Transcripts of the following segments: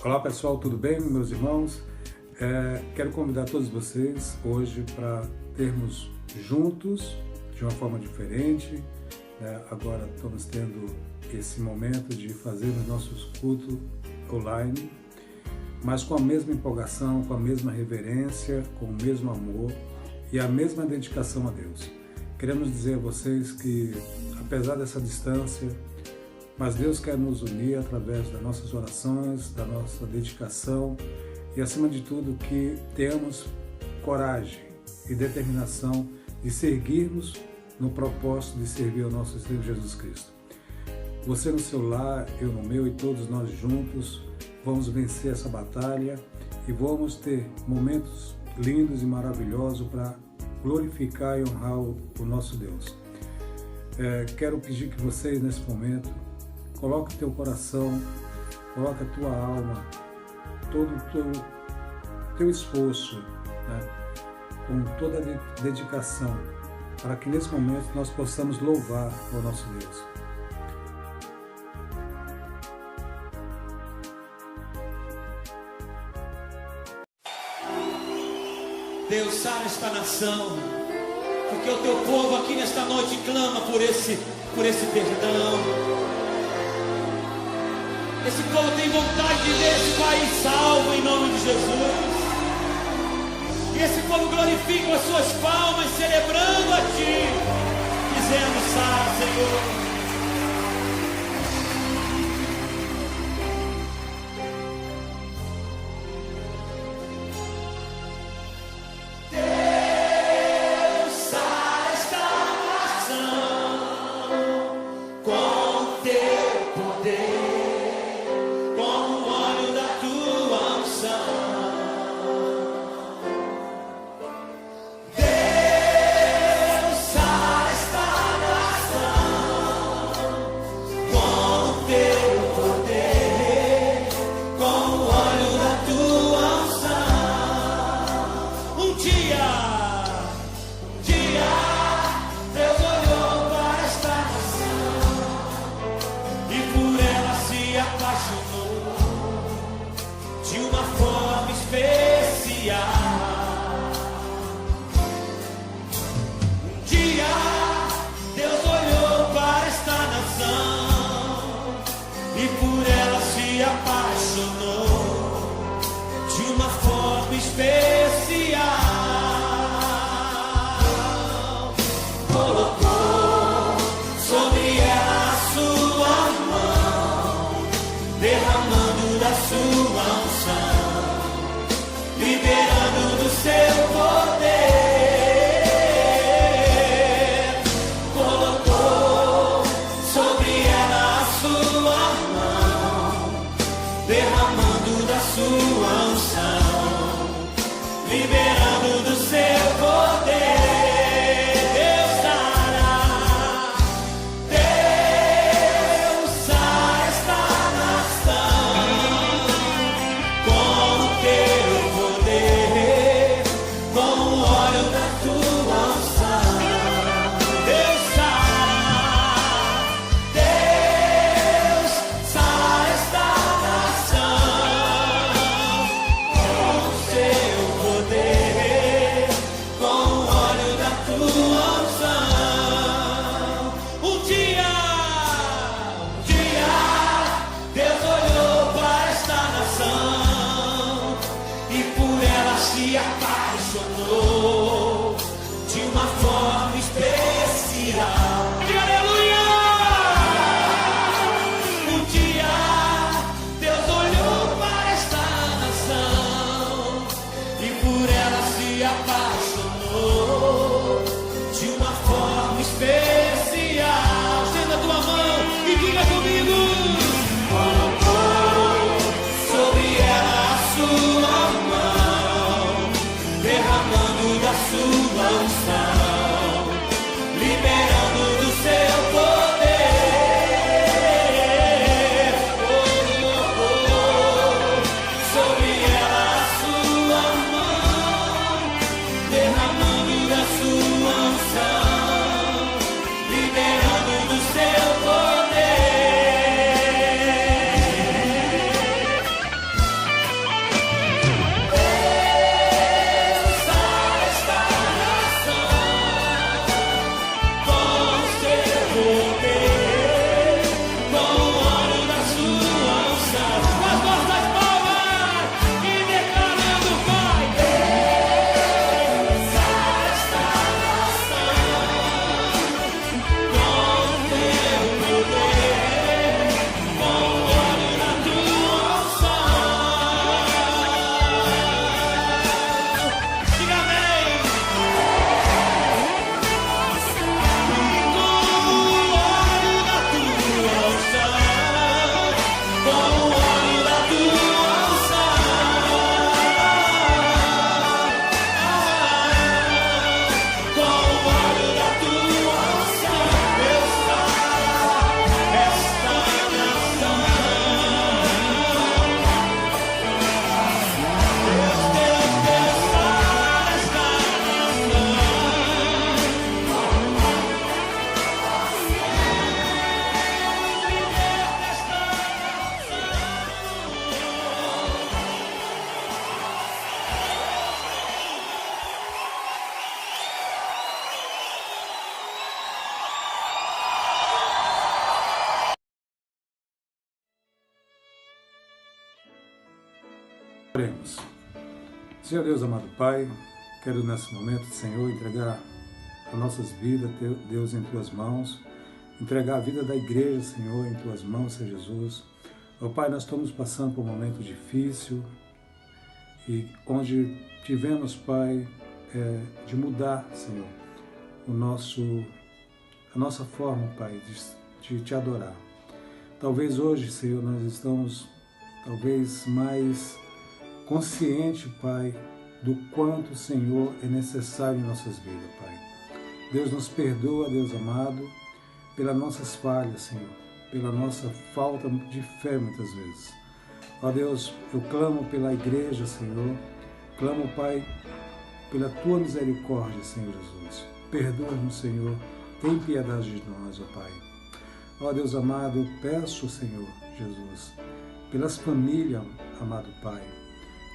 Olá pessoal, tudo bem, meus irmãos? Quero convidar todos vocês hoje para termos juntos, de uma forma diferente. Agora estamos tendo esse momento de fazermos nossos cultos online, mas com a mesma empolgação, com a mesma reverência, com o mesmo amor e a mesma dedicação a Deus. Queremos dizer a vocês que, apesar dessa distância, mas Deus quer nos unir através das nossas orações, da nossa dedicação e, acima de tudo, que tenhamos coragem e determinação de seguirmos no propósito de servir ao nosso Senhor Jesus Cristo. Você no seu lar, eu no meu e todos nós juntos vamos vencer essa batalha e vamos ter momentos lindos e maravilhosos para glorificar e honrar o nosso Deus. Quero pedir que vocês, nesse momento, coloque o teu coração, coloque a tua alma, todo o teu esforço, com toda a dedicação, para que nesse momento nós possamos louvar o nosso Deus. Deus, sara esta nação, porque o teu povo aqui nesta noite clama por esse perdão. Esse povo tem vontade de ver esse país salvo em nome de Jesus. E esse povo glorifica com as suas palmas, celebrando a Ti, dizendo: sara, Senhor. Oremos. Senhor Deus, amado Pai, quero nesse momento, Senhor, entregar as nossas vidas, Deus, em Tuas mãos, entregar a vida da igreja, Senhor, em Tuas mãos, Senhor Jesus. Ó Pai, nós estamos passando por um momento difícil e onde tivemos, Pai, de mudar, Senhor, a nossa forma, Pai, de Te adorar. Talvez hoje, Senhor, nós estamos talvez mais consciente, Pai, do quanto o Senhor é necessário em nossas vidas, Pai. Deus nos perdoa, Deus amado, pelas nossas falhas, Senhor, pela nossa falta de fé muitas vezes. Ó Deus, eu clamo pela igreja, Senhor, clamo, Pai, pela Tua misericórdia, Senhor Jesus. Perdoa-nos, Senhor, tem piedade de nós, ó Pai. Ó Deus amado, eu peço, Senhor Jesus, pelas famílias, amado Pai,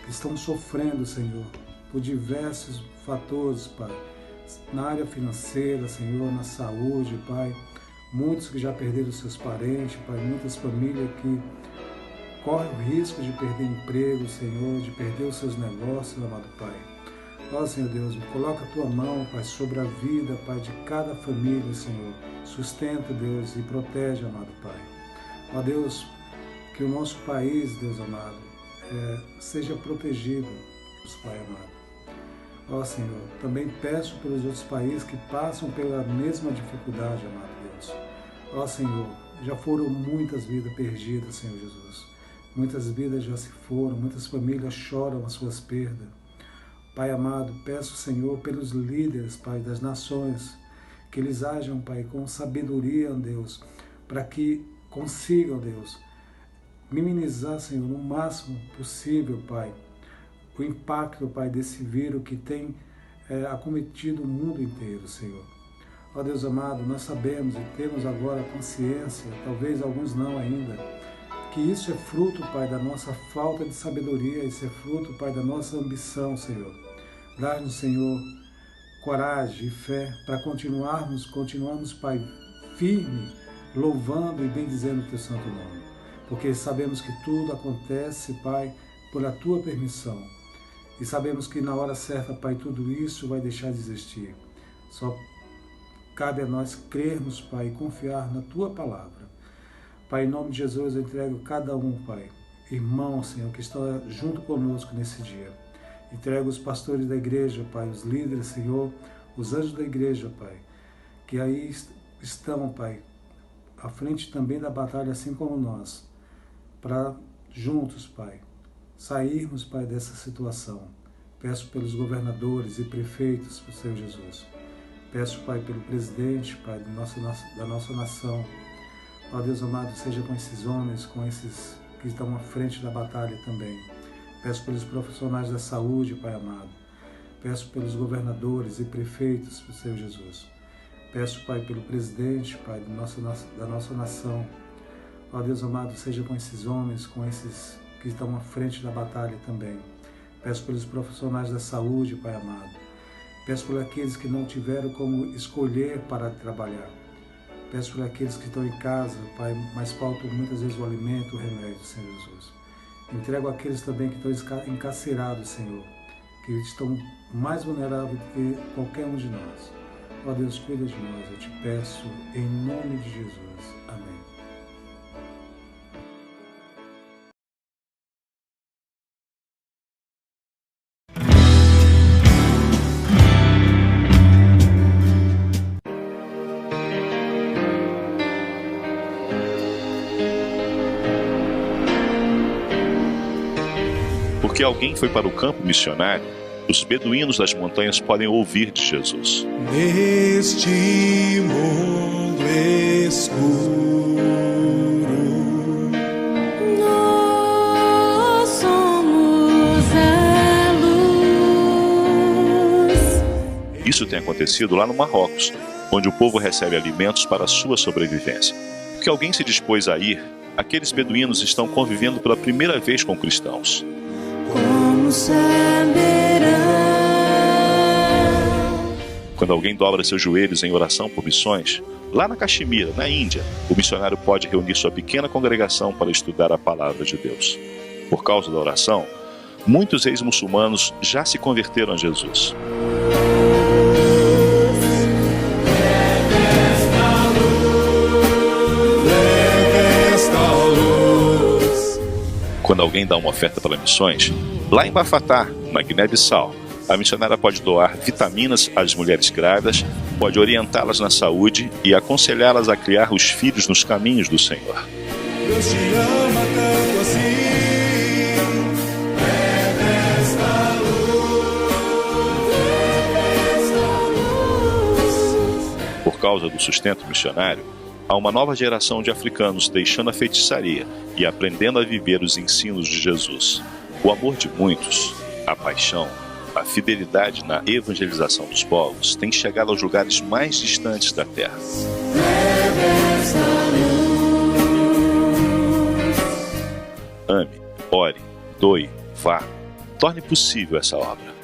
que estão sofrendo, Senhor, por diversos fatores, Pai, na área financeira, Senhor, na saúde, Pai, muitos que já perderam seus parentes, Pai, muitas famílias que correm o risco de perder emprego, Senhor, de perder os seus negócios, amado Pai. Ó, Senhor Deus, coloca a Tua mão, Pai, sobre a vida, Pai, de cada família, Senhor. Sustenta, Deus, e protege, amado Pai. Ó Deus, que o nosso país, Deus amado, seja protegido, Pai amado. Ó Senhor, também peço pelos outros países que passam pela mesma dificuldade, amado Deus. Ó Senhor, já foram muitas vidas perdidas, Senhor Jesus. Muitas vidas já se foram, muitas famílias choram as suas perdas. Pai amado, peço, Senhor, pelos líderes, Pai, das nações, que eles ajam, Pai, com sabedoria, Deus, para que consigam, Deus, minimizar, Senhor, no máximo possível, Pai, o impacto, Pai, desse vírus que tem acometido o mundo inteiro, Senhor. Ó Deus amado, nós sabemos e temos agora consciência, talvez alguns não ainda, que isso é fruto, Pai, da nossa falta de sabedoria, isso é fruto, Pai, da nossa ambição, Senhor. Dá-nos, Senhor, coragem e fé para continuarmos, Pai, firme, louvando e bendizendo o Teu santo nome. Porque sabemos que tudo acontece, Pai, por a Tua permissão. E sabemos que na hora certa, Pai, tudo isso vai deixar de existir. Só cabe a nós crermos, Pai, e confiar na Tua palavra. Pai, em nome de Jesus, eu entrego cada um, Pai, irmão, Senhor, que está junto conosco nesse dia. Entrego os pastores da igreja, Pai, os líderes, Senhor, os anjos da igreja, Pai, que aí estão, Pai, à frente também da batalha, assim como nós, para juntos, Pai, sairmos, Pai, dessa situação. Peço pelos governadores e prefeitos, Senhor Jesus. Peço, Pai, pelo presidente, Pai, da nossa nação. Ó Deus amado, seja com esses homens, com esses que estão à frente da batalha também. Peço pelos profissionais da saúde, Pai amado. Peço pelos governadores e prefeitos, Senhor Jesus. Peço, Pai, pelo presidente, Pai, da nossa nação. Ó Deus amado, seja com esses homens, com esses que estão à frente da batalha também. Peço pelos profissionais da saúde, Pai amado. Peço por aqueles que não tiveram como escolher para trabalhar. Peço por aqueles que estão em casa, Pai, mas faltam muitas vezes o alimento, o remédio, Senhor Jesus. Entrego aqueles também que estão encarcerados, Senhor, que estão mais vulneráveis do que qualquer um de nós. Ó Deus, cuida de nós, eu te peço, em nome de Jesus. Amém. Porque alguém foi para o campo missionário, os beduínos das montanhas podem ouvir de Jesus. Neste mundo escuro, nós somos a luz. Isso tem acontecido lá no Marrocos, onde o povo recebe alimentos para a sua sobrevivência. Porque alguém se dispôs a ir, aqueles beduínos estão convivendo pela primeira vez com cristãos. Como saberão? Quando alguém dobra seus joelhos em oração por missões, lá na Caxemira, na Índia, o missionário pode reunir sua pequena congregação para estudar a palavra de Deus. Por causa da oração, muitos ex-muçulmanos já se converteram a Jesus. Quando alguém dá uma oferta para missões, lá em Bafatá, na Guiné-Bissau, a missionária pode doar vitaminas às mulheres grávidas, pode orientá-las na saúde e aconselhá-las a criar os filhos nos caminhos do Senhor. Deus te ama tanto assim. Por causa do sustento missionário, há uma nova geração de africanos deixando a feitiçaria e aprendendo a viver os ensinos de Jesus. O amor de muitos, a paixão, a fidelidade na evangelização dos povos tem chegado aos lugares mais distantes da terra. Ame, ore, doe, vá. Torne possível essa obra.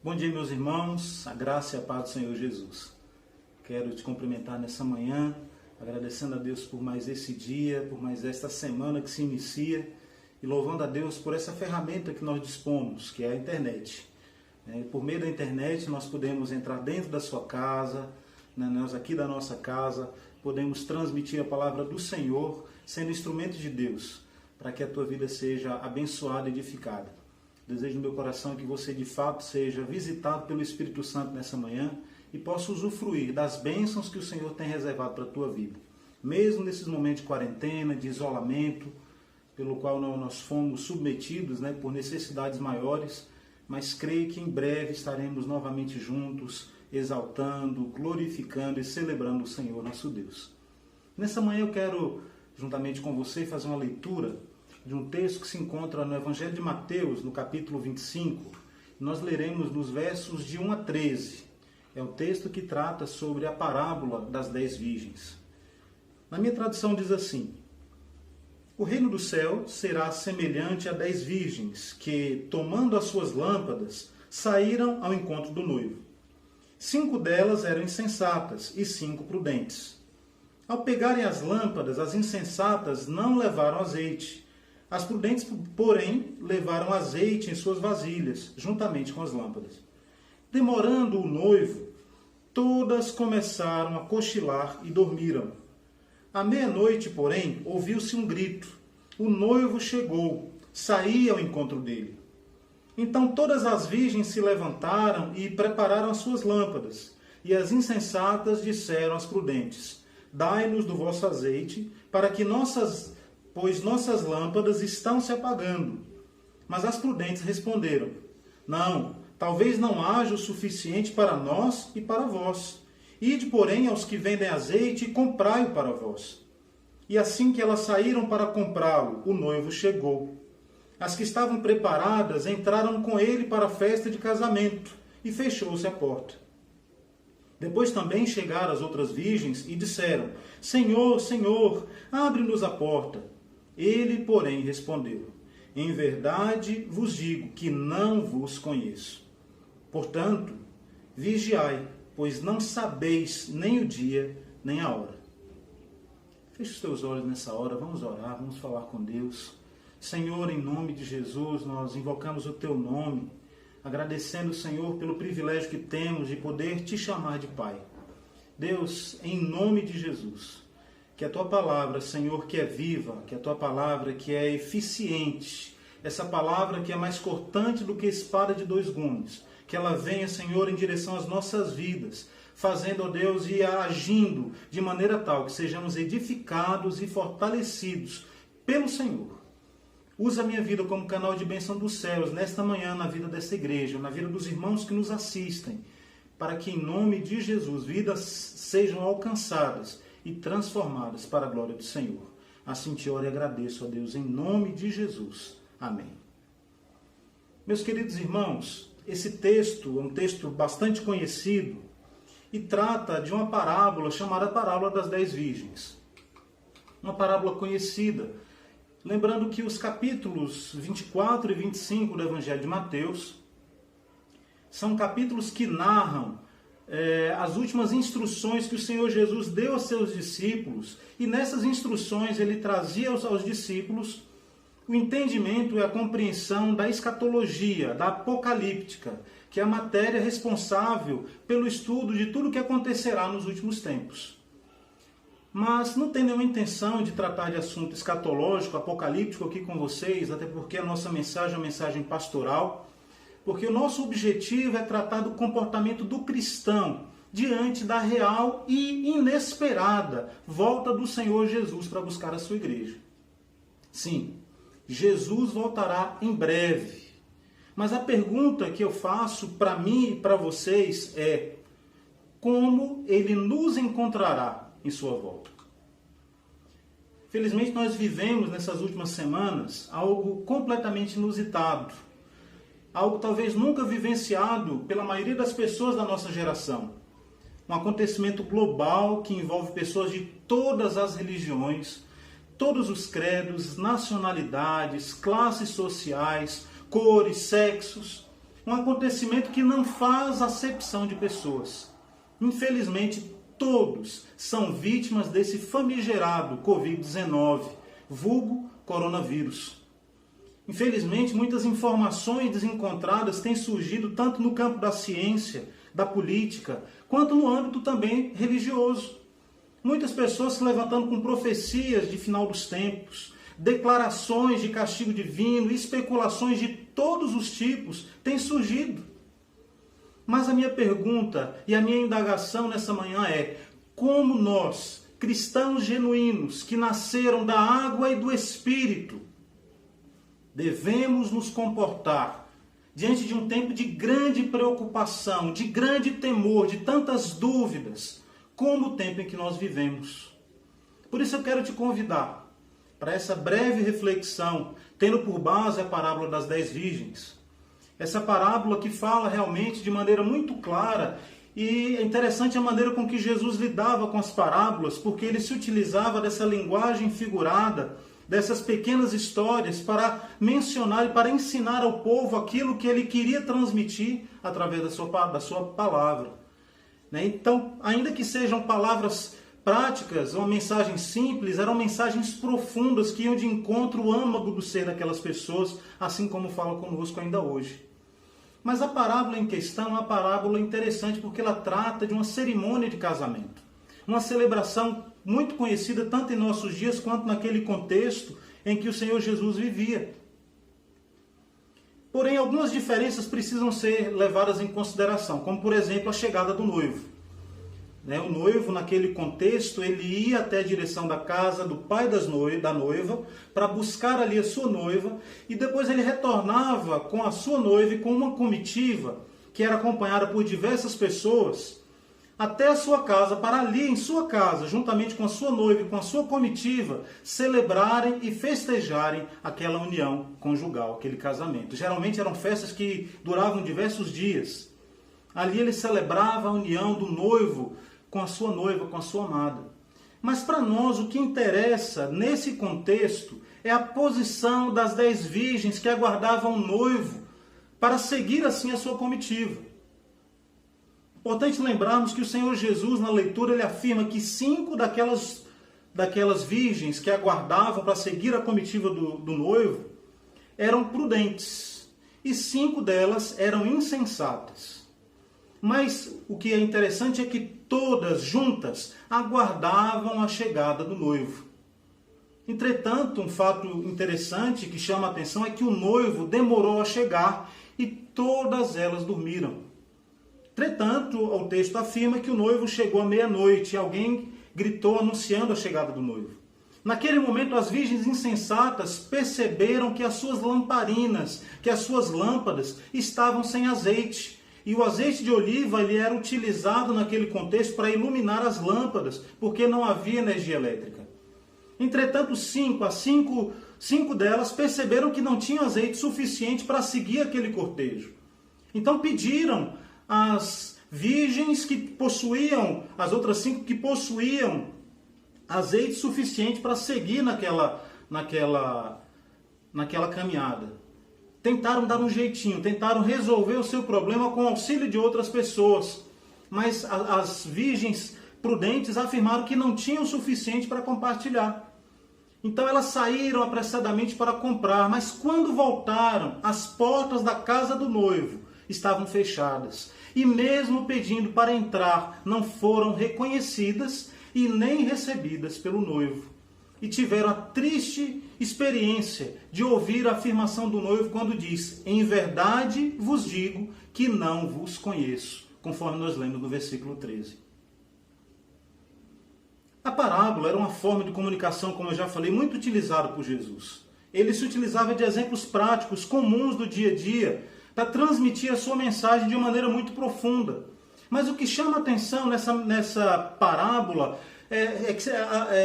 Bom dia, meus irmãos, a graça e a paz do Senhor Jesus. Quero te cumprimentar nessa manhã, agradecendo a Deus por mais esse dia, por mais esta semana que se inicia e louvando a Deus por essa ferramenta que nós dispomos, que é a internet. Por meio da internet nós podemos entrar dentro da sua casa, nós aqui da nossa casa, podemos transmitir a palavra do Senhor, sendo instrumento de Deus, para que a tua vida seja abençoada e edificada. Desejo no meu coração que você de fato seja visitado pelo Espírito Santo nessa manhã e possa usufruir das bênçãos que o Senhor tem reservado para a tua vida. Mesmo nesses momentos de quarentena, de isolamento, pelo qual nós fomos submetidos por necessidades maiores, mas creio que em breve estaremos novamente juntos, exaltando, glorificando e celebrando o Senhor nosso Deus. Nessa manhã eu quero, juntamente com você, fazer uma leitura de um texto que se encontra no Evangelho de Mateus, no capítulo 25. Nós leremos nos versos de 1 a 13. É um texto que trata sobre a parábola das 10 virgens. Na minha tradução diz assim: o reino do céu será semelhante a 10 virgens que, tomando as suas lâmpadas, saíram ao encontro do noivo. 5 delas eram insensatas e 5 prudentes. Ao pegarem as lâmpadas, as insensatas não levaram azeite. As prudentes, porém, levaram azeite em suas vasilhas, juntamente com as lâmpadas. Demorando o noivo, todas começaram a cochilar e dormiram. À meia-noite, porém, ouviu-se um grito. O noivo chegou, saí ao encontro dele. Então todas as virgens se levantaram e prepararam as suas lâmpadas. E as insensatas disseram às prudentes: dai-nos do vosso azeite, para que pois nossas lâmpadas estão se apagando. Mas as prudentes responderam: não, talvez não haja o suficiente para nós e para vós. Ide, porém, aos que vendem azeite e comprai-o para vós. E assim que elas saíram para comprá-lo, o noivo chegou. As que estavam preparadas entraram com ele para a festa de casamento, e fechou-se a porta. Depois também chegaram as outras virgens e disseram: Senhor, Senhor, abre-nos a porta. Ele, porém, respondeu: em verdade vos digo que não vos conheço. Portanto, vigiai, pois não sabeis nem o dia, nem a hora. Feche os teus olhos nessa hora, vamos orar, vamos falar com Deus. Senhor, em nome de Jesus, nós invocamos o teu nome, agradecendo, Senhor, pelo privilégio que temos de poder te chamar de Pai. Deus, em nome de Jesus, que a tua palavra, Senhor, que é viva, que a tua palavra que é eficiente, essa palavra que é mais cortante do que espada de 2 gumes, que ela venha, Senhor, em direção às nossas vidas, fazendo, ó Deus, e agindo de maneira tal que sejamos edificados e fortalecidos pelo Senhor. Usa a minha vida como canal de bênção dos céus, nesta manhã, na vida dessa igreja, na vida dos irmãos que nos assistem, para que, em nome de Jesus, vidas sejam alcançadas e transformadas para a glória do Senhor. Assim te oro e agradeço, ó Deus, em nome de Jesus. Amém. Meus queridos irmãos, esse texto é um texto bastante conhecido e trata de uma parábola chamada Parábola das 10 Virgens. Uma parábola conhecida. Lembrando que os capítulos 24 e 25 do Evangelho de Mateus são capítulos que narram as últimas instruções que o Senhor Jesus deu aos seus discípulos, e nessas instruções ele trazia aos discípulos o entendimento e a compreensão da escatologia, da apocalíptica, que é a matéria responsável pelo estudo de tudo o que acontecerá nos últimos tempos. Mas não tem nenhuma intenção de tratar de assunto escatológico, apocalíptico aqui com vocês, até porque a nossa mensagem é uma mensagem pastoral, porque o nosso objetivo é tratar do comportamento do cristão diante da real e inesperada volta do Senhor Jesus para buscar a sua igreja. Sim, Jesus voltará em breve. Mas a pergunta que eu faço para mim e para vocês é: como ele nos encontrará em sua volta? Felizmente nós vivemos nessas últimas semanas algo completamente inusitado. Algo talvez nunca vivenciado pela maioria das pessoas da nossa geração. Um acontecimento global que envolve pessoas de todas as religiões, todos os credos, nacionalidades, classes sociais, cores, sexos. Um acontecimento que não faz acepção de pessoas. Infelizmente, todos são vítimas desse famigerado Covid-19, vulgo coronavírus. Infelizmente, muitas informações desencontradas têm surgido tanto no campo da ciência, da política, quanto no âmbito também religioso. Muitas pessoas se levantando com profecias de final dos tempos, declarações de castigo divino, especulações de todos os tipos têm surgido. Mas a minha pergunta e a minha indagação nessa manhã é: como nós, cristãos genuínos, que nasceram da água e do Espírito, devemos nos comportar diante de um tempo de grande preocupação, de grande temor, de tantas dúvidas, como o tempo em que nós vivemos? Por isso eu quero te convidar para essa breve reflexão, tendo por base a parábola das 10 virgens. Essa parábola que fala realmente de maneira muito clara, e é interessante a maneira com que Jesus lidava com as parábolas, porque ele se utilizava dessa linguagem figurada, dessas pequenas histórias para mencionar e para ensinar ao povo aquilo que ele queria transmitir através da sua palavra. Então, ainda que sejam palavras práticas, uma mensagem simples, eram mensagens profundas que iam de encontro ao âmago do ser daquelas pessoas, assim como fala conosco ainda hoje. Mas a parábola em questão é uma parábola interessante porque ela trata de uma cerimônia de casamento. Uma celebração muito conhecida tanto em nossos dias quanto naquele contexto em que o Senhor Jesus vivia. Porém, algumas diferenças precisam ser levadas em consideração, como por exemplo a chegada do noivo. O noivo, naquele contexto, ele ia até a direção da casa do pai da noiva para buscar ali a sua noiva, e depois ele retornava com a sua noiva e com uma comitiva que era acompanhada por diversas pessoas até a sua casa, para ali em sua casa, juntamente com a sua noiva e com a sua comitiva, celebrarem e festejarem aquela união conjugal, aquele casamento. Geralmente eram festas que duravam diversos dias. Ali ele celebrava a união do noivo com a sua noiva, com a sua amada. Mas para nós o que interessa nesse contexto é a posição das 10 virgens que aguardavam o noivo para seguir assim a sua comitiva. Importante lembrarmos que o Senhor Jesus, na leitura, ele afirma que 5 daquelas virgens que aguardavam para seguir a comitiva do noivo eram prudentes e 5 delas eram insensatas. Mas o que é interessante é que todas juntas aguardavam a chegada do noivo. Entretanto, um fato interessante que chama a atenção é que o noivo demorou a chegar e todas elas dormiram. Entretanto, o texto afirma que o noivo chegou à meia-noite e alguém gritou anunciando a chegada do noivo. Naquele momento, as virgens insensatas perceberam que as suas lamparinas, que as suas lâmpadas estavam sem azeite. E o azeite de oliva ele era utilizado naquele contexto para iluminar as lâmpadas, porque não havia energia elétrica. Entretanto, 5 delas perceberam que não tinham azeite suficiente para seguir aquele cortejo. Então pediram às virgens que possuíam, as outras 5 que possuíam azeite suficiente para seguir naquela caminhada. Tentaram dar um jeitinho, tentaram resolver o seu problema com o auxílio de outras pessoas. Mas as virgens prudentes afirmaram que não tinham o suficiente para compartilhar. Então elas saíram apressadamente para comprar, mas quando voltaram, as portas da casa do noivo estavam fechadas. E mesmo pedindo para entrar, não foram reconhecidas e nem recebidas pelo noivo. E tiveram a triste experiência de ouvir a afirmação do noivo quando diz: em verdade vos digo que não vos conheço, conforme nós lemos no versículo 13. A parábola era uma forma de comunicação, como eu já falei, muito utilizada por Jesus. Ele se utilizava de exemplos práticos, comuns do dia a dia, para transmitir a sua mensagem de uma maneira muito profunda. Mas o que chama a atenção nessa parábola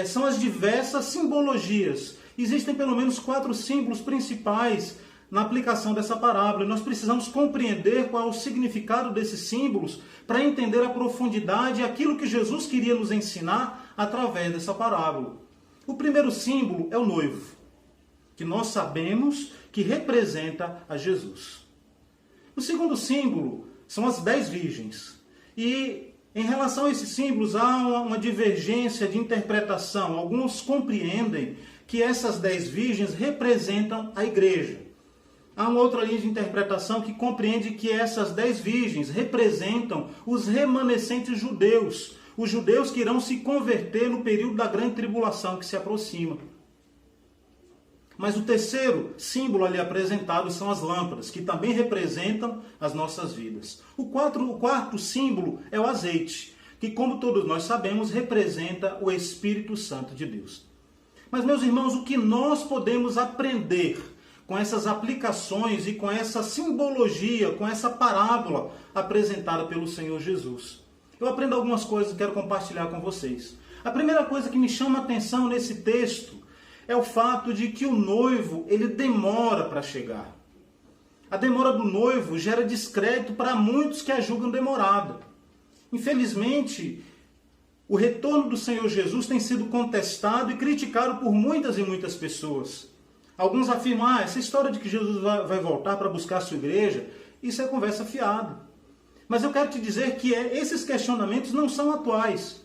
são as diversas simbologias. Existem pelo menos 4 símbolos principais na aplicação dessa parábola. E nós precisamos compreender qual é o significado desses símbolos para entender a profundidade e aquilo que Jesus queria nos ensinar através dessa parábola. O primeiro símbolo é o noivo, que nós sabemos que representa a Jesus. O segundo símbolo são as 10 virgens. E em relação a esses símbolos há uma divergência de interpretação. Alguns compreendem que essas 10 virgens representam a igreja. Há uma outra linha de interpretação que compreende que essas 10 virgens representam os remanescentes judeus, os judeus que irão se converter no período da grande tribulação que se aproxima. Mas o terceiro símbolo ali apresentado são as lâmpadas, que também representam as nossas vidas. O quarto símbolo é o azeite, que, como todos nós sabemos, representa o Espírito Santo de Deus. Mas, meus irmãos, o que nós podemos aprender com essas aplicações e com essa simbologia, com essa parábola apresentada pelo Senhor Jesus? Eu aprendo algumas coisas que quero compartilhar com vocês. A primeira coisa que me chama a atenção nesse texto é o fato de que o noivo, ele demora para chegar. A demora do noivo gera descrédito para muitos que a julgam demorada. Infelizmente, o retorno do Senhor Jesus tem sido contestado e criticado por muitas e muitas pessoas. Alguns afirmam, essa história de que Jesus vai voltar para buscar a sua igreja, isso é conversa fiada. Mas eu quero te dizer que esses questionamentos não são atuais.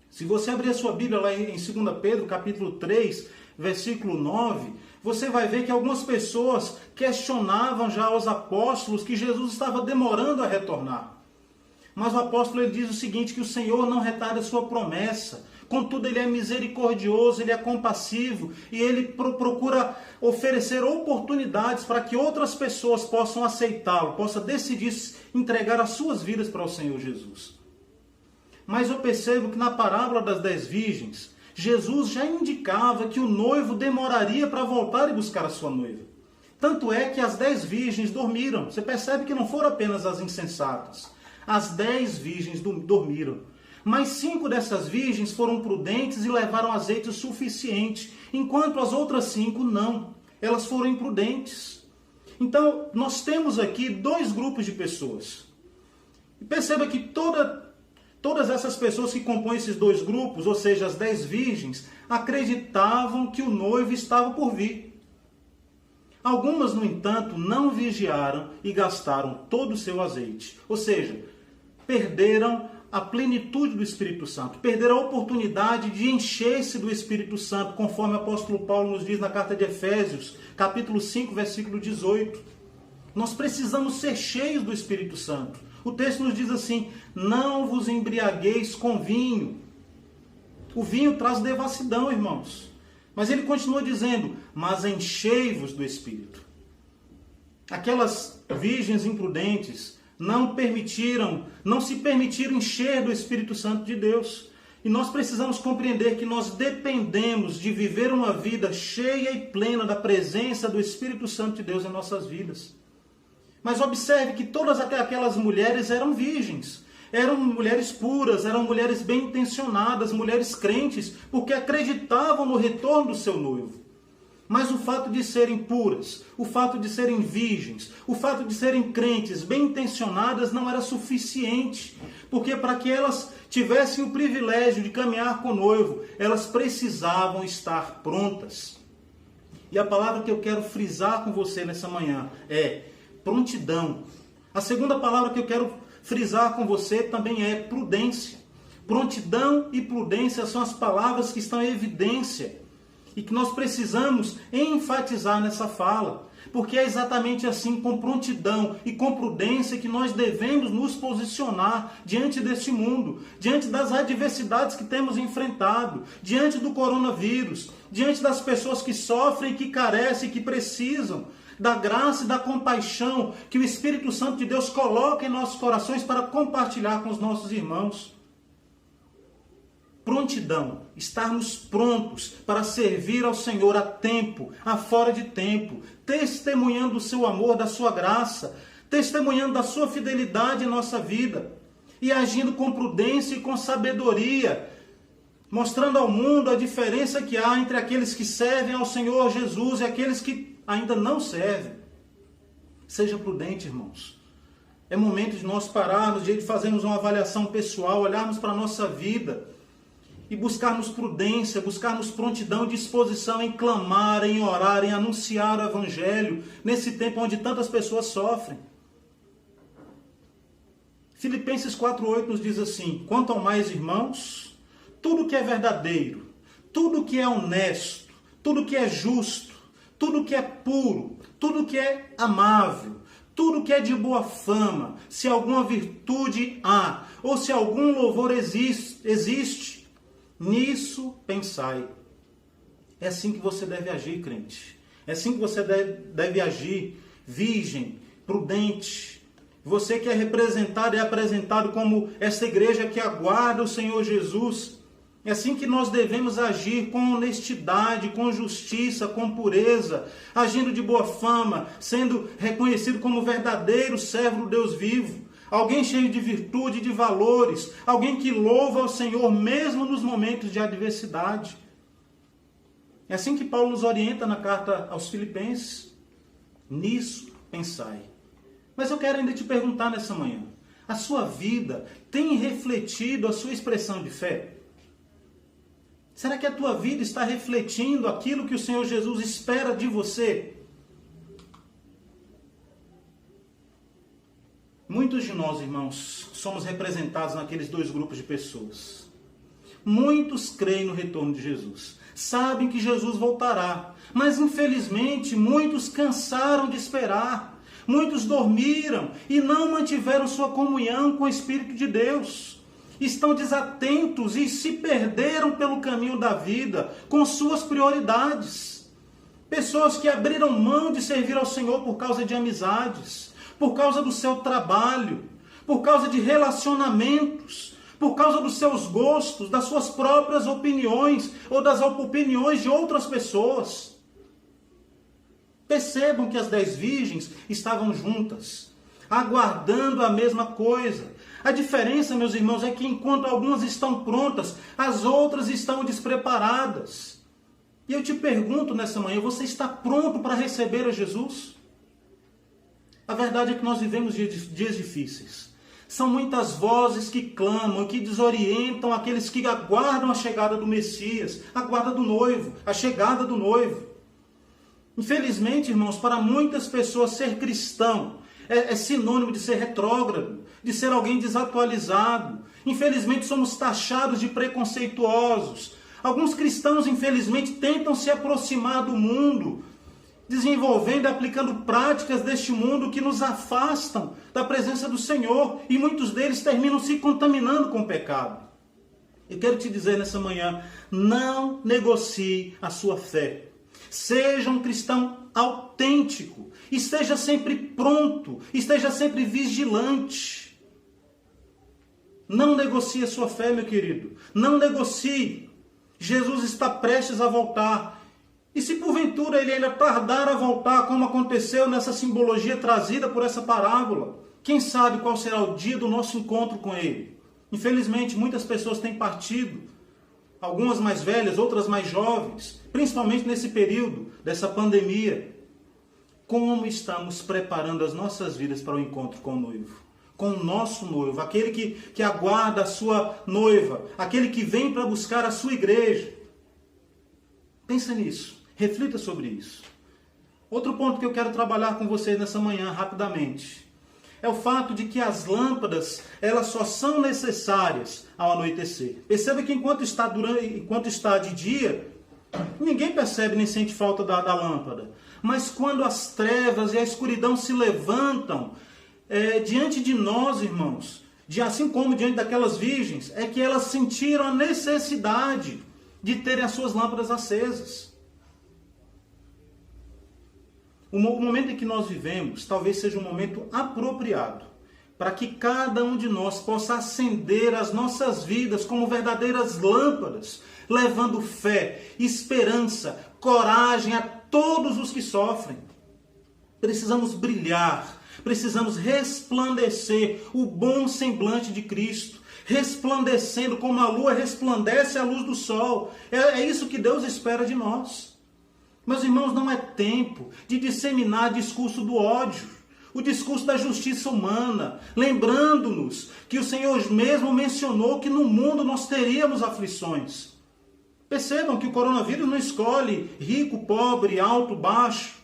Se você abrir a sua Bíblia lá em 2 Pedro, capítulo 3, versículo 9, você vai ver que algumas pessoas questionavam já aos apóstolos que Jesus estava demorando a retornar. Mas o apóstolo ele diz o seguinte, que o Senhor não retarda a sua promessa, contudo ele é misericordioso, ele é compassivo e ele procura oferecer oportunidades para que outras pessoas possam aceitá-lo, possam decidir entregar as suas vidas para o Senhor Jesus. Mas eu percebo que na parábola das 10 virgens, Jesus já indicava que o noivo demoraria para voltar e buscar a sua noiva. Tanto é que as 10 virgens dormiram. Você percebe que não foram apenas as insensatas. As 10 virgens dormiram. Mas 5 dessas virgens foram prudentes e levaram azeite suficiente, enquanto as outras 5 não. Elas foram imprudentes. Então, nós temos aqui 2 grupos de pessoas. E perceba que todas essas pessoas que compõem esses 2 grupos, ou seja, as 10 virgens, acreditavam que o noivo estava por vir. Algumas, no entanto, não vigiaram e gastaram todo o seu azeite. Ou seja, perderam a plenitude do Espírito Santo, perderam a oportunidade de encher-se do Espírito Santo, conforme o apóstolo Paulo nos diz na carta de Efésios, capítulo 5, versículo 18. Nós precisamos ser cheios do Espírito Santo. O texto nos diz assim, não vos embriagueis com vinho. O vinho traz devassidão, irmãos. Mas ele continua dizendo, mas enchei-vos do Espírito. Aquelas virgens imprudentes não se permitiram encher do Espírito Santo de Deus. E nós precisamos compreender que nós dependemos de viver uma vida cheia e plena da presença do Espírito Santo de Deus em nossas vidas. Mas observe que todas aquelas mulheres eram virgens, eram mulheres puras, eram mulheres bem intencionadas, mulheres crentes, porque acreditavam no retorno do seu noivo. Mas o fato de serem puras, o fato de serem virgens, o fato de serem crentes bem intencionadas não era suficiente. Porque para que elas tivessem o privilégio de caminhar com o noivo, elas precisavam estar prontas. E a palavra que eu quero frisar com você nessa manhã é prontidão. A segunda palavra que eu quero frisar com você também é prudência. Prontidão e prudência são as palavras que estão em evidência e que nós precisamos enfatizar nessa fala, porque é exatamente assim, com prontidão e com prudência, que nós devemos nos posicionar diante deste mundo, diante das adversidades que temos enfrentado, diante do coronavírus, diante das pessoas que sofrem, que carecem, que precisam da graça e da compaixão que o Espírito Santo de Deus coloca em nossos corações para compartilhar com os nossos irmãos. Prontidão, estarmos prontos para servir ao Senhor a tempo, a fora de tempo, testemunhando o seu amor, da sua graça, testemunhando da sua fidelidade em nossa vida e agindo com prudência e com sabedoria, mostrando ao mundo a diferença que há entre aqueles que servem ao Senhor Jesus e aqueles que ainda não servem. Seja prudente, irmãos. É momento de nós pararmos, de fazermos uma avaliação pessoal, olharmos para a nossa vida e buscarmos prudência, buscarmos prontidão, disposição em clamar, em orar, em anunciar o Evangelho, nesse tempo onde tantas pessoas sofrem. Filipenses 4:8 nos diz assim: quanto ao mais, irmãos, tudo que é verdadeiro, tudo que é honesto, tudo que é justo, tudo que é puro, tudo que é amável, tudo que é de boa fama, se alguma virtude há, ou se algum louvor existe, nisso pensai. É assim que você deve agir, crente. É assim que você deve agir, virgem, prudente. Você que é representado e apresentado como essa igreja que aguarda o Senhor Jesus. É assim que nós devemos agir, com honestidade, com justiça, com pureza, agindo de boa fama, sendo reconhecido como verdadeiro servo do Deus vivo. Alguém cheio de virtude e de valores, alguém que louva ao Senhor mesmo nos momentos de adversidade. É assim que Paulo nos orienta na carta aos Filipenses. Nisso pensai. Mas eu quero ainda te perguntar nessa manhã, a sua vida tem refletido a sua expressão de fé? Será que a tua vida está refletindo aquilo que o Senhor Jesus espera de você? Muitos de nós, irmãos, somos representados naqueles dois grupos de pessoas. Muitos creem no retorno de Jesus, sabem que Jesus voltará, mas infelizmente muitos cansaram de esperar, muitos dormiram e não mantiveram sua comunhão com o Espírito de Deus. Estão desatentos e se perderam pelo caminho da vida com suas prioridades. Pessoas que abriram mão de servir ao Senhor por causa de amizades, por causa do seu trabalho, por causa de relacionamentos, por causa dos seus gostos, das suas próprias opiniões ou das opiniões de outras pessoas. Percebam que as 10 virgens estavam juntas, aguardando a mesma coisa. A diferença, meus irmãos, é que enquanto algumas estão prontas, as outras estão despreparadas. E eu te pergunto nessa manhã, você está pronto para receber a Jesus? A verdade é que nós vivemos dias difíceis. São muitas vozes que clamam, que desorientam aqueles que aguardam a chegada do Messias, a guarda do noivo, a chegada do noivo. Infelizmente, irmãos, para muitas pessoas ser cristão é sinônimo de ser retrógrado, de ser alguém desatualizado. Infelizmente, somos taxados de preconceituosos. Alguns cristãos, infelizmente, tentam se aproximar do mundo, desenvolvendo e aplicando práticas deste mundo que nos afastam da presença do Senhor, e muitos deles terminam se contaminando com o pecado. Eu quero te dizer nessa manhã, não negocie a sua fé. Seja um cristão autêntico, esteja sempre pronto, esteja sempre vigilante. Não negocie a sua fé, meu querido, não negocie. Jesus está prestes a voltar. E se porventura ele ainda tardar a voltar, como aconteceu nessa simbologia trazida por essa parábola, quem sabe qual será o dia do nosso encontro com ele? Infelizmente, muitas pessoas têm partido algumas mais velhas, outras mais jovens, principalmente nesse período dessa pandemia. Como estamos preparando as nossas vidas para o encontro com o noivo? Com o nosso noivo, aquele que aguarda a sua noiva, aquele que vem para buscar a sua igreja. Pensa nisso, reflita sobre isso. Outro ponto que eu quero trabalhar com vocês nessa manhã, rapidamente, é o fato de que as lâmpadas, elas só são necessárias ao anoitecer. Perceba que enquanto está de dia, ninguém percebe nem sente falta da lâmpada. Mas quando as trevas e a escuridão se levantam diante de nós, irmãos, assim como diante daquelas virgens, é que elas sentiram a necessidade de terem as suas lâmpadas acesas. O momento em que nós vivemos talvez seja um momento apropriado para que cada um de nós possa acender as nossas vidas como verdadeiras lâmpadas, levando fé, esperança, coragem a todos os que sofrem. Precisamos brilhar, precisamos resplandecer o bom semblante de Cristo, resplandecendo como a lua resplandece a luz do sol. É isso que Deus espera de nós. Meus irmãos, não é tempo de disseminar discurso do ódio, o discurso da justiça humana, lembrando-nos que o Senhor mesmo mencionou que no mundo nós teríamos aflições. Percebam que o coronavírus não escolhe rico, pobre, alto, baixo.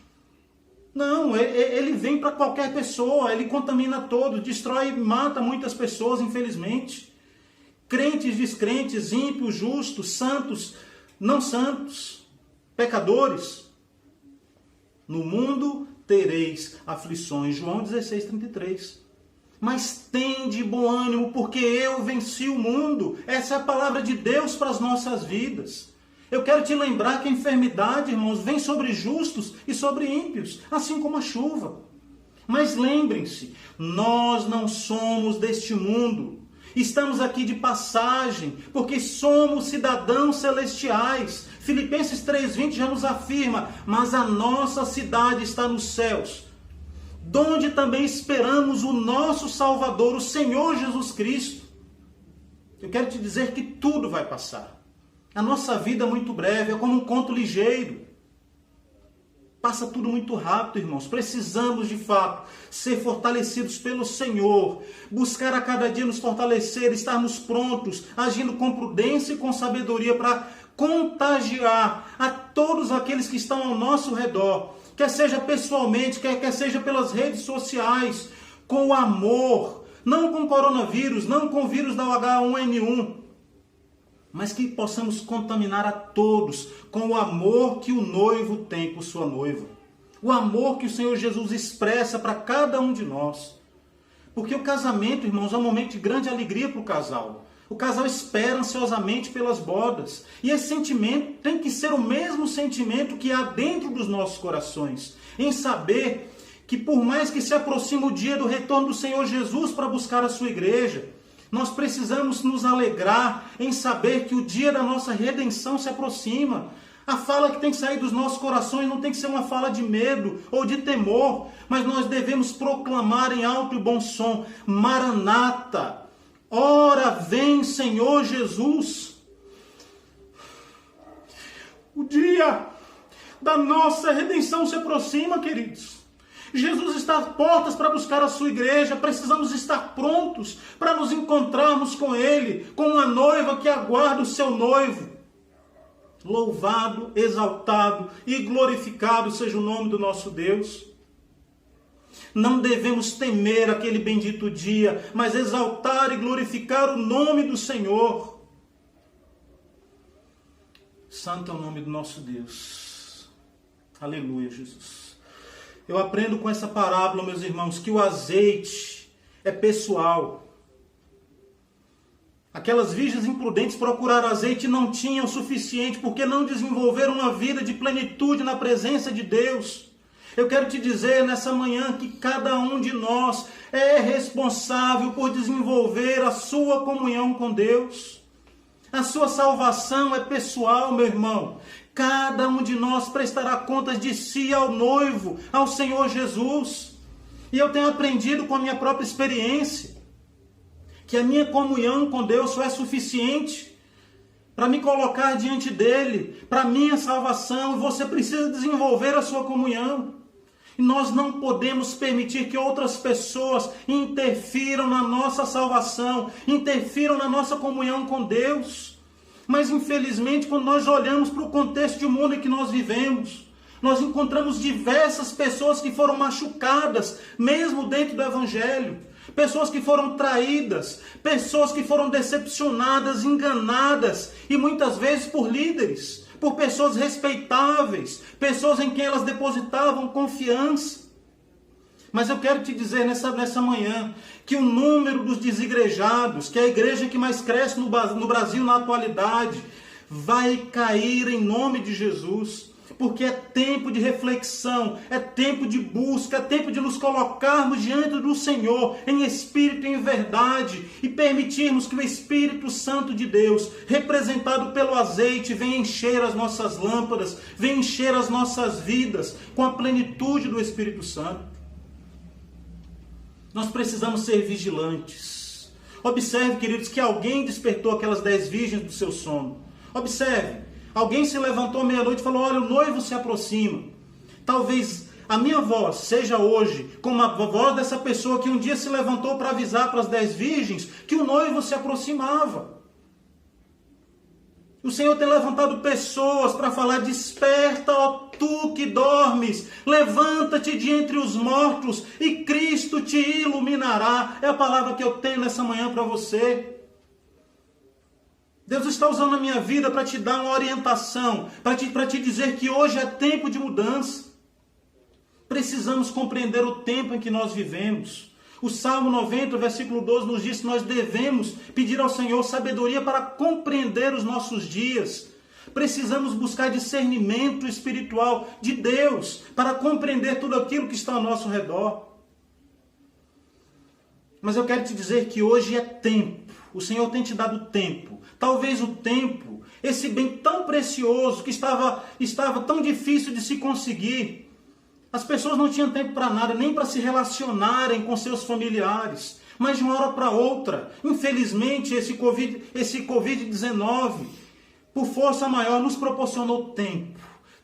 Não, ele vem para qualquer pessoa, ele contamina todos, destrói e mata muitas pessoas, infelizmente. Crentes, descrentes, ímpios, justos, santos, não santos, pecadores. No mundo tereis aflições, João 16:33. Mas tende bom ânimo, porque eu venci o mundo. Essa é a palavra de Deus para as nossas vidas. Eu quero te lembrar que a enfermidade, irmãos, vem sobre justos e sobre ímpios, assim como a chuva. Mas lembrem-se, nós não somos deste mundo. Estamos aqui de passagem, porque somos cidadãos celestiais. Filipenses 3:20 já nos afirma, mas a nossa cidade está nos céus, donde também esperamos o nosso Salvador, o Senhor Jesus Cristo. Eu quero te dizer que tudo vai passar. A nossa vida é muito breve, é como um conto ligeiro. Passa tudo muito rápido, irmãos. Precisamos, de fato, ser fortalecidos pelo Senhor. Buscar a cada dia nos fortalecer, estarmos prontos, agindo com prudência e com sabedoria para contagiar a todos aqueles que estão ao nosso redor. Quer seja pessoalmente, quer seja pelas redes sociais, com o amor. Não com coronavírus, não com o vírus da H1N1. Mas que possamos contaminar a todos com o amor que o noivo tem por sua noiva. O amor que o Senhor Jesus expressa para cada um de nós. Porque o casamento, irmãos, é um momento de grande alegria para o casal. O casal espera ansiosamente pelas bodas. E esse sentimento tem que ser o mesmo sentimento que há dentro dos nossos corações. Em saber que por mais que se aproxime o dia do retorno do Senhor Jesus para buscar a sua igreja, nós precisamos nos alegrar em saber que o dia da nossa redenção se aproxima. A fala que tem que sair dos nossos corações não tem que ser uma fala de medo ou de temor, mas nós devemos proclamar em alto e bom som: Maranata, ora vem Senhor Jesus. O dia da nossa redenção se aproxima, queridos. Jesus está às portas para buscar a sua igreja. Precisamos estar prontos para nos encontrarmos com Ele, com uma noiva que aguarda o seu noivo. Louvado, exaltado e glorificado seja o nome do nosso Deus. Não devemos temer aquele bendito dia, mas exaltar e glorificar o nome do Senhor. Santo é o nome do nosso Deus. Aleluia, Jesus. Eu aprendo com essa parábola, meus irmãos, que o azeite é pessoal. Aquelas virgens imprudentes procuraram azeite e não tinham o suficiente porque não desenvolveram uma vida de plenitude na presença de Deus. Eu quero te dizer nessa manhã que cada um de nós é responsável por desenvolver a sua comunhão com Deus. A sua salvação é pessoal, meu irmão. Cada um de nós prestará contas de si ao noivo, ao Senhor Jesus. E eu tenho aprendido com a minha própria experiência que a minha comunhão com Deus só é suficiente para me colocar diante dele, para minha salvação, e você precisa desenvolver a sua comunhão. E nós não podemos permitir que outras pessoas interfiram na nossa salvação, interfiram na nossa comunhão com Deus. Mas infelizmente, quando nós olhamos para o contexto de mundo em que nós vivemos, nós encontramos diversas pessoas que foram machucadas, mesmo dentro do Evangelho. Pessoas que foram traídas, pessoas que foram decepcionadas, enganadas, e muitas vezes por líderes, por pessoas respeitáveis, pessoas em quem elas depositavam confiança. Mas eu quero te dizer nessa manhã que o número dos desigrejados, que é a igreja que mais cresce no Brasil na atualidade, vai cair em nome de Jesus. Porque é tempo de reflexão, é tempo de busca, é tempo de nos colocarmos diante do Senhor em espírito e em verdade e permitirmos que o Espírito Santo de Deus, representado pelo azeite, venha encher as nossas lâmpadas, venha encher as nossas vidas com a plenitude do Espírito Santo. Nós precisamos ser vigilantes. Observe, queridos, que alguém despertou aquelas 10 virgens do seu sono. Observe. Alguém se levantou meia-noite e falou: olha, o noivo se aproxima. Talvez a minha voz seja hoje como a voz dessa pessoa que um dia se levantou para avisar para as 10 virgens que o noivo se aproximava. O Senhor tem levantado pessoas para falar: desperta, ó tu que dormes, levanta-te de entre os mortos e Cristo te iluminará. É a palavra que eu tenho nessa manhã para você. Deus está usando a minha vida para te dar uma orientação, para te dizer que hoje é tempo de mudança. Precisamos compreender o tempo em que nós vivemos. O Salmo 90, versículo 12, nos diz que nós devemos pedir ao Senhor sabedoria para compreender os nossos dias. Precisamos buscar discernimento espiritual de Deus para compreender tudo aquilo que está ao nosso redor. Mas eu quero te dizer que hoje é tempo. O Senhor tem te dado tempo. Talvez o tempo, esse bem tão precioso que estava tão difícil de se conseguir. As pessoas não tinham tempo para nada, nem para se relacionarem com seus familiares. Mas de uma hora para outra, infelizmente, esse Covid-19, por força maior, nos proporcionou tempo.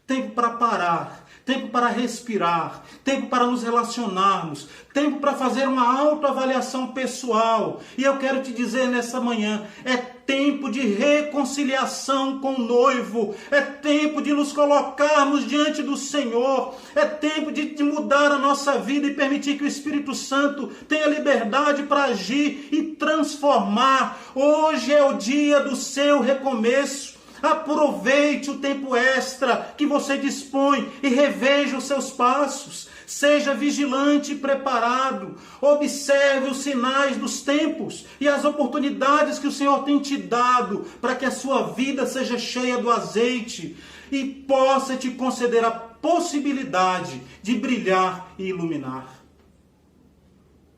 Tempo para parar, tempo para respirar, tempo para nos relacionarmos, tempo para fazer uma autoavaliação pessoal. E eu quero te dizer nessa manhã, é tempo de reconciliação com o noivo, é tempo de nos colocarmos diante do Senhor, é tempo de mudar a nossa vida e permitir que o Espírito Santo tenha liberdade para agir e transformar. Hoje é o dia do seu recomeço. Aproveite o tempo extra que você dispõe e reveja os seus passos. Seja vigilante e preparado. Observe os sinais dos tempos e as oportunidades que o Senhor tem te dado para que a sua vida seja cheia do azeite e possa te conceder a possibilidade de brilhar e iluminar.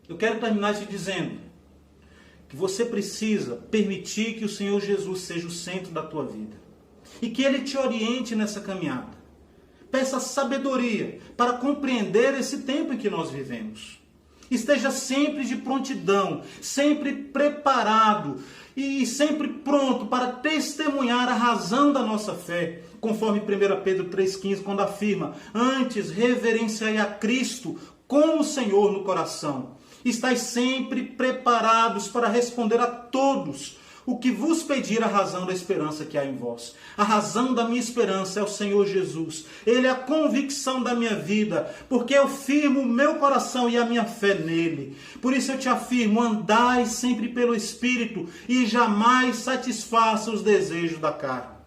Eu quero terminar te dizendo que você precisa permitir que o Senhor Jesus seja o centro da tua vida. E que Ele te oriente nessa caminhada. Peça sabedoria para compreender esse tempo em que nós vivemos. Esteja sempre de prontidão, sempre preparado e sempre pronto para testemunhar a razão da nossa fé. Conforme 1 Pedro 3,15, quando afirma: antes reverenciai a Cristo como Senhor no coração. Estais sempre preparados para responder a todos o que vos pedir a razão da esperança que há em vós. A razão da minha esperança é o Senhor Jesus. Ele é a convicção da minha vida, porque eu firmo o meu coração e a minha fé nele. Por isso eu te afirmo: andai sempre pelo Espírito e jamais satisfaça os desejos da carne.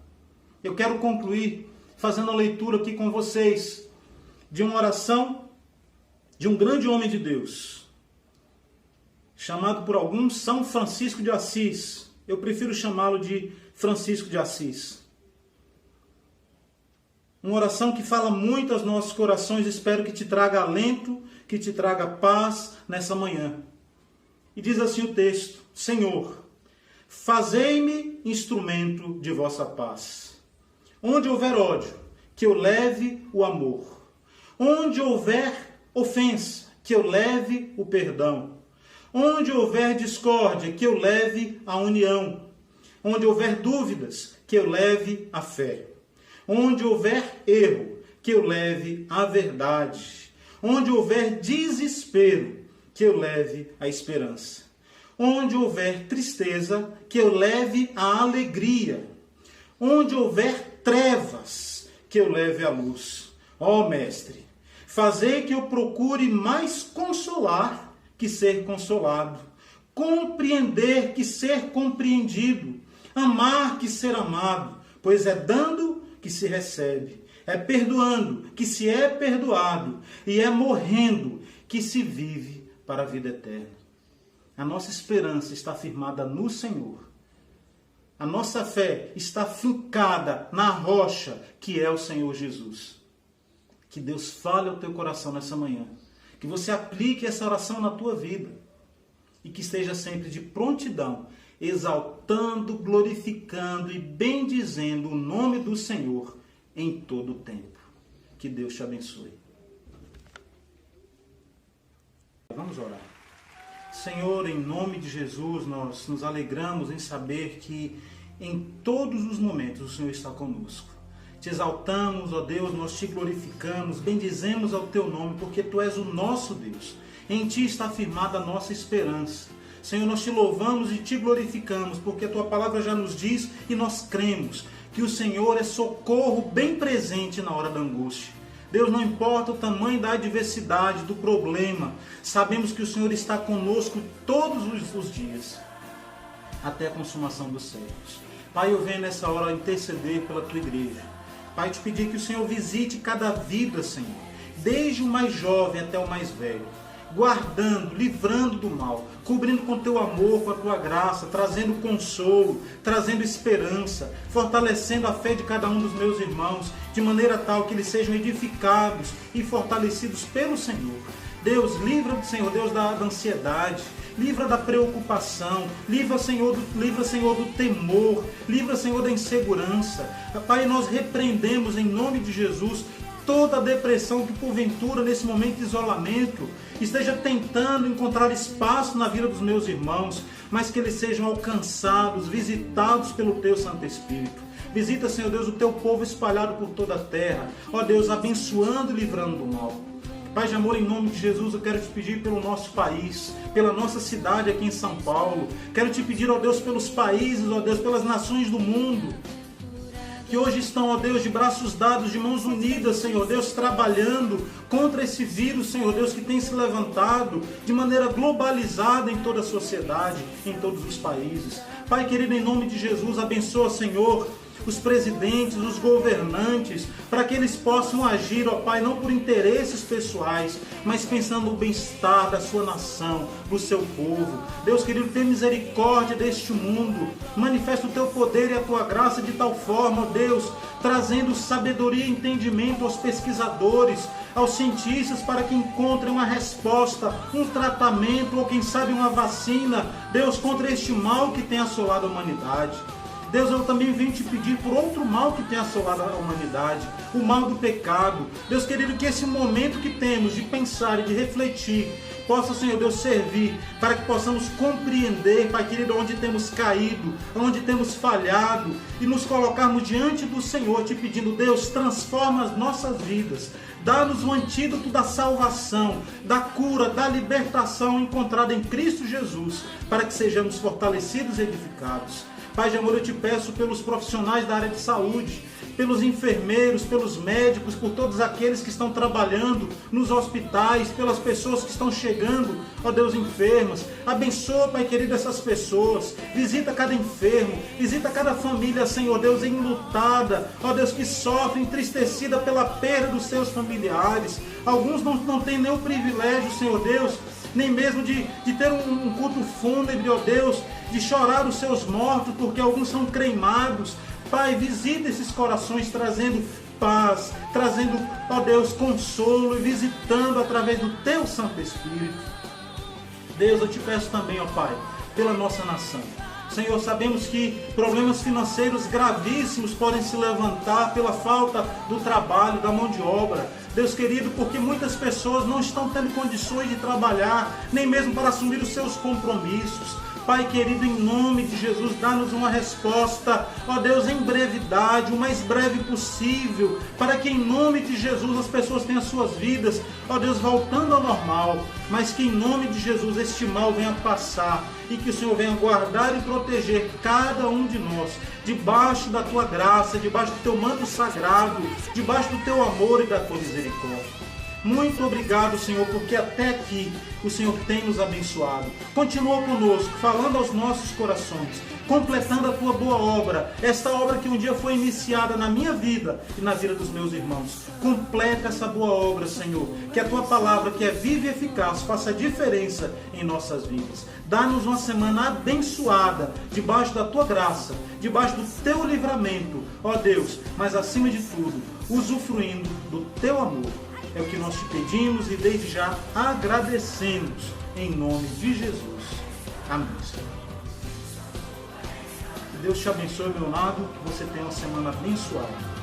Eu quero concluir fazendo a leitura aqui com vocês de uma oração de um grande homem de Deus, chamado por alguns São Francisco de Assis. Eu prefiro chamá-lo de Francisco de Assis. Uma oração que fala muito aos nossos corações. Espero que te traga alento, que te traga paz nessa manhã. E diz assim o texto: Senhor, fazei-me instrumento de vossa paz. Onde houver ódio, que eu leve o amor. Onde houver ofensa, que eu leve o perdão. Onde houver discórdia, que eu leve a união. Onde houver dúvidas, que eu leve a fé. Onde houver erro, que eu leve a verdade. Onde houver desespero, que eu leve a esperança. Onde houver tristeza, que eu leve a alegria. Onde houver trevas, que eu leve a luz. Ó Mestre, fazei que eu procure mais consolar que ser consolado, compreender que ser compreendido, amar que ser amado, pois é dando que se recebe, é perdoando que se é perdoado, e é morrendo que se vive para a vida eterna. A nossa esperança está firmada no Senhor. A nossa fé está fincada na rocha que é o Senhor Jesus. Que Deus fale ao teu coração nessa manhã. Que você aplique essa oração na tua vida. E que esteja sempre de prontidão, exaltando, glorificando e bendizendo o nome do Senhor em todo o tempo. Que Deus te abençoe. Vamos orar. Senhor, em nome de Jesus, nós nos alegramos em saber que em todos os momentos o Senhor está conosco. Te exaltamos, ó Deus, nós te glorificamos, bendizemos ao teu nome, porque tu és o nosso Deus. Em ti está firmada a nossa esperança. Senhor, nós te louvamos e te glorificamos, porque a tua palavra já nos diz e nós cremos que o Senhor é socorro bem presente na hora da angústia. Deus, não importa o tamanho da adversidade, do problema, sabemos que o Senhor está conosco todos os dias, até a consumação dos séculos. Pai, eu venho nessa hora interceder pela tua igreja. Pai, te pedir que o Senhor visite cada vida, Senhor, desde o mais jovem até o mais velho, guardando, livrando do mal, cobrindo com teu amor, com a tua graça, trazendo consolo, trazendo esperança, fortalecendo a fé de cada um dos meus irmãos, de maneira tal que eles sejam edificados e fortalecidos pelo Senhor. Deus, livra, Senhor, Deus, da ansiedade, livra da preocupação, livra, Senhor, do temor, livra, Senhor, da insegurança. Pai, nós repreendemos em nome de Jesus toda a depressão que porventura nesse momento de isolamento esteja tentando encontrar espaço na vida dos meus irmãos, mas que eles sejam alcançados, visitados pelo teu Santo Espírito. Visita, Senhor Deus, o teu povo espalhado por toda a terra, ó Deus, abençoando e livrando do mal. Pai de amor, em nome de Jesus, eu quero te pedir pelo nosso país, pela nossa cidade aqui em São Paulo. Quero te pedir, ó Deus, pelos países, ó Deus, pelas nações do mundo, que hoje estão, ó Deus, de braços dados, de mãos unidas, Senhor Deus, trabalhando contra esse vírus, Senhor Deus, que tem se levantado de maneira globalizada em toda a sociedade, em todos os países. Pai querido, em nome de Jesus, abençoa, Senhor, os presidentes, os governantes, para que eles possam agir, ó Pai, não por interesses pessoais, mas pensando no bem-estar da sua nação, do seu povo. Deus querido, tenha misericórdia deste mundo, manifesta o teu poder e a tua graça de tal forma, ó Deus, trazendo sabedoria e entendimento aos pesquisadores, aos cientistas, para que encontrem uma resposta, um tratamento ou quem sabe uma vacina, Deus, contra este mal que tem assolado a humanidade. Deus, eu também venho te pedir por outro mal que tem assolado a humanidade, o mal do pecado. Deus querido, que esse momento que temos de pensar e de refletir possa, Senhor Deus, servir para que possamos compreender, Pai querido, onde temos caído, onde temos falhado e nos colocarmos diante do Senhor, te pedindo, Deus, transforma as nossas vidas, dá-nos o antídoto da salvação, da cura, da libertação encontrada em Cristo Jesus, para que sejamos fortalecidos e edificados. Pai de amor, eu te peço pelos profissionais da área de saúde, pelos enfermeiros, pelos médicos, por todos aqueles que estão trabalhando nos hospitais, pelas pessoas que estão chegando, ó Deus, enfermas. Abençoa, Pai querido, essas pessoas. Visita cada enfermo, visita cada família, Senhor Deus, enlutada, ó Deus, que sofre, entristecida pela perda dos seus familiares. Alguns não têm nem o privilégio, Senhor Deus, nem mesmo de ter um culto fúnebre, ó Deus, de chorar os seus mortos, porque alguns são cremados. Pai, visita esses corações, trazendo paz, trazendo, ó Deus, consolo e visitando através do teu Santo Espírito. Deus, eu te peço também, ó Pai, pela nossa nação. Senhor, sabemos que problemas financeiros gravíssimos podem se levantar pela falta do trabalho, da mão de obra. Deus querido, porque muitas pessoas não estão tendo condições de trabalhar, nem mesmo para assumir os seus compromissos. Pai querido, em nome de Jesus, dá-nos uma resposta, ó Deus, em brevidade, o mais breve possível, para que em nome de Jesus as pessoas tenham suas vidas, ó Deus, voltando ao normal, mas que em nome de Jesus este mal venha passar e que o Senhor venha guardar e proteger cada um de nós, debaixo da tua graça, debaixo do teu manto sagrado, debaixo do teu amor e da tua misericórdia. Muito obrigado, Senhor, porque até aqui o Senhor tem nos abençoado. Continua conosco, falando aos nossos corações, completando a tua boa obra, esta obra que um dia foi iniciada na minha vida e na vida dos meus irmãos. Completa essa boa obra, Senhor, que a tua palavra, que é viva e eficaz, faça diferença em nossas vidas. Dá-nos uma semana abençoada, debaixo da tua graça, debaixo do teu livramento, ó Deus, mas acima de tudo, usufruindo do teu amor. É o que nós te pedimos e desde já agradecemos em nome de Jesus. Amém. Que Deus te abençoe, meu amado, que você tenha uma semana abençoada.